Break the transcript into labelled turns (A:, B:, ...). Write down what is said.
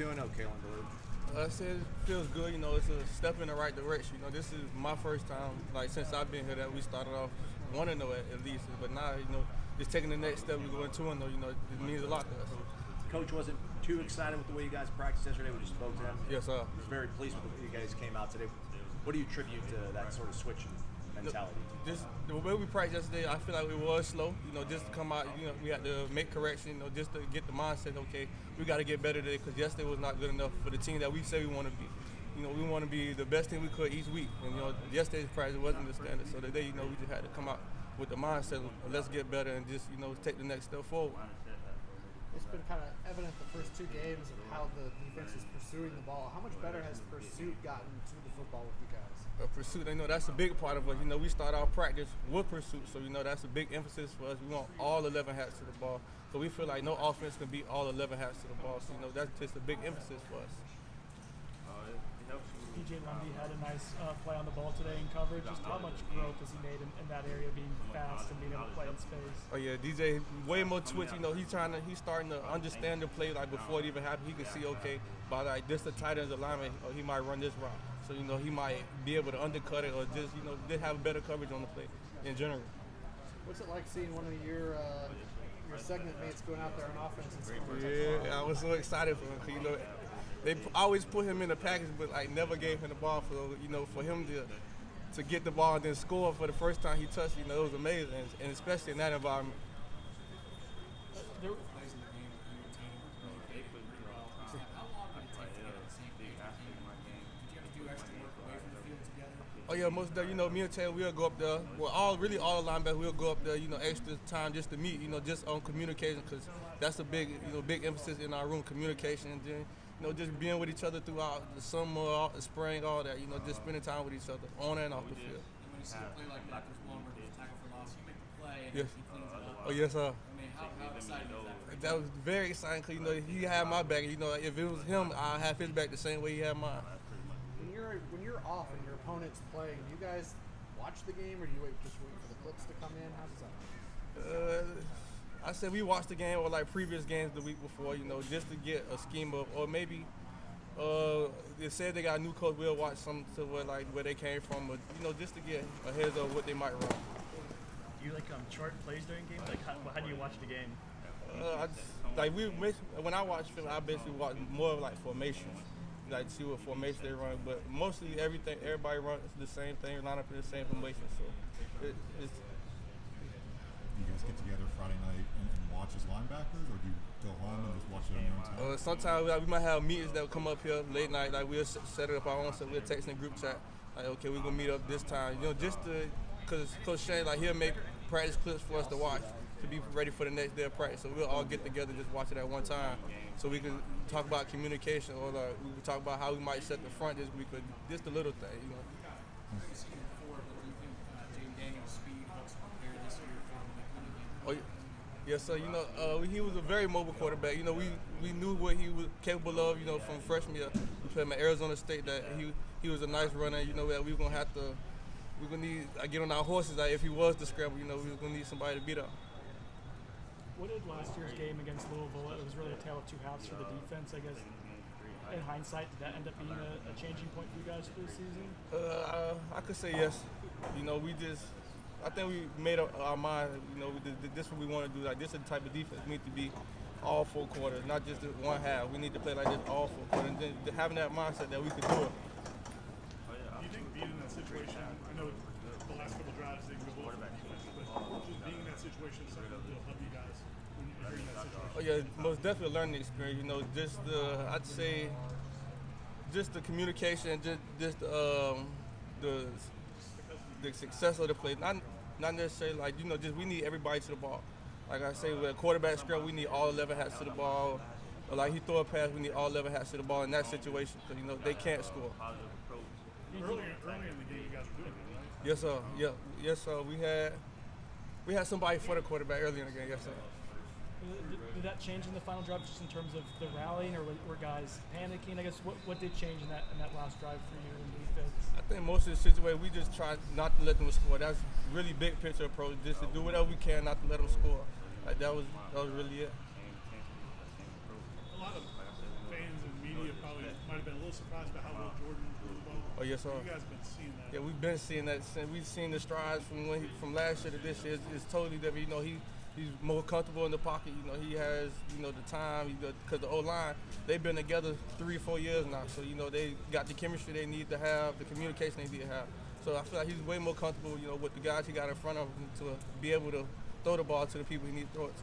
A: Doing okay, Kalen DeLoach.
B: I said it feels good. It's a step in the right direction. This is my first time, like since I've been here, that we started off 1-0 at least. But now, just taking the next step, we're going 2-0. It means a lot to us.
A: Coach wasn't too excited with the way you guys practiced yesterday. We just spoke to him.
B: Yes, sir.
A: He was very pleased with the way you guys came out today. What do you attribute to that sort of switch in mentality?
B: Just the way we practiced yesterday, I feel like it was slow. Just to come out, we had to make correction. Just to get the mindset. Okay, we got to get better today because yesterday was not good enough for the team that we say we want to be. We want to be the best team we could each week. And yesterday's practice wasn't the standard. So today, we just had to come out with the mindset of let's get better and just take the next step forward.
C: It's been kind of evident the first two games of how the defense is pursuing the ball. How much better has pursuit gotten to the football with you guys?
B: Pursuit, that's a big part of us. We start our practice with pursuit, so that's a big emphasis for us. We want all 11 hats to the ball, so we feel like no offense can beat all 11 hats to the ball. So that's just a big emphasis for us.
D: DJ Lundy had a nice play on the ball today in coverage. Just how much growth has he made in that area, being fast and being able to play in space?
B: Oh yeah, DJ way more twitch. He's starting to understand the play like before it even happened. He can see by like this the tight end's alignment, or he might run this route. So he might be able to undercut it or just just have better coverage on the play in general.
C: What's it like seeing one of your segment mates going out there on offense and scoring?
B: Yeah, I was so excited for him. They always put him in the package, but never gave him the ball. For him to get the ball and then score for the first time he touched, it was amazing, and especially in that environment. Oh yeah, most of the, me and Taylor, we'll go up there. Well, all the linebackers, we'll go up there, extra time just to meet, just on communication, because that's a big emphasis in our room, communication, and then, just being with each other throughout the summer, the spring, all that, just spending time with each other, on and off the field.
E: When you see a play like that, there's one where there's a tackle for loss, you make the play, and
B: Yes.
E: he cleans it up.
B: Oh yes, sir.
E: I mean, how exciting is that for you?
B: That was very exciting, because he had my back. If it was him, I'd have his back the same way he had mine.
C: When you're off and your opponent's playing, do you guys watch the game, or do you just wait for the clips to come in? How does that work?
B: I said we watched the game or like previous games the week before, just to get a scheme of, or maybe they said they got a new coach. We'll watch some to where they came from, but just to get a heads of what they might run.
D: Do you chart plays during games? How do you watch the game?
B: When I watch film, I basically watch more of formations, see what formation they run. But mostly everybody runs the same thing, line up in the same formation. So it's.
F: You guys get together Friday night and watch as linebackers, or do you go home and just watch it on your own time?
B: Sometimes we might have meetings that will come up here late night. We'll set it up our own. So we'll text in the group chat. Okay, we're gonna meet up this time. Just because Coach Shane, he'll make practice clips for us to watch to be ready for the next day of practice. So we'll all get together, just watch it at one time, so we can talk about communication, or we can talk about how we might set the front this week, or just the little thing,
E: You've seen it before, but do you think James Daniels' speed helps prepare this year for the game?
B: Yes, sir. He was a very mobile quarterback. We knew what he was capable of. From freshman year, we played him at Arizona State. That he was a nice runner. That we were gonna have to. We're gonna need get on our horses. If he was to scramble, we were gonna need somebody to beat up.
D: What did last year's game against Louisville? It was really a tale of two halves for the defense, I guess. In hindsight, did that end up being a changing point for you guys for the season?
B: I could say yes. I think we made up our mind. This is what we want to do. This is the type of defense we need to be all 4 quarters, not just the one half. We need to play like this all 4 quarters, and then having that mindset that we could do it.
G: Do you think being in that situation, I know the last couple drives they go well for defense, but just being in that situation is something that'll help you guys when you're in that situation?
B: Oh yeah, most definitely a learning experience. I'd say just the communication, just the success of the play. Not necessarily just we need everybody to the ball. Like I say, with a quarterback scrum, we need all 11 hats to the ball. Or he throw a pass, we need all 11 hats to the ball in that situation, because they can't score.
G: Earlier in the game, you guys were doing it, right?
B: Yes, sir. Yeah, yes, sir. We had somebody for the quarterback earlier in the game. Yes, sir.
D: Did that change in the final drive, just in terms of the rallying, or were guys panicking? I guess what did change in that last drive for you in defense?
B: I think most of the situation we just try not to let them score. That's really big picture approach. Just to do whatever we can not to let them score. That was really it.
G: A lot of fans and media little surprised by how well Jordan threw the ball.
B: Oh, yes, sir.
G: You guys have been seeing that.
B: Yeah, we've been seeing that. We've seen the strides from last year to this year. It's totally different. You know, he's more comfortable in the pocket. You know, he has the time. Because the O-line, they've been together 3 or 4 years now. So they got the chemistry they need to have, the communication they need to have. So I feel like he's way more comfortable. With the guys he got in front of him to be able to throw the ball to the people he needs to throw it to.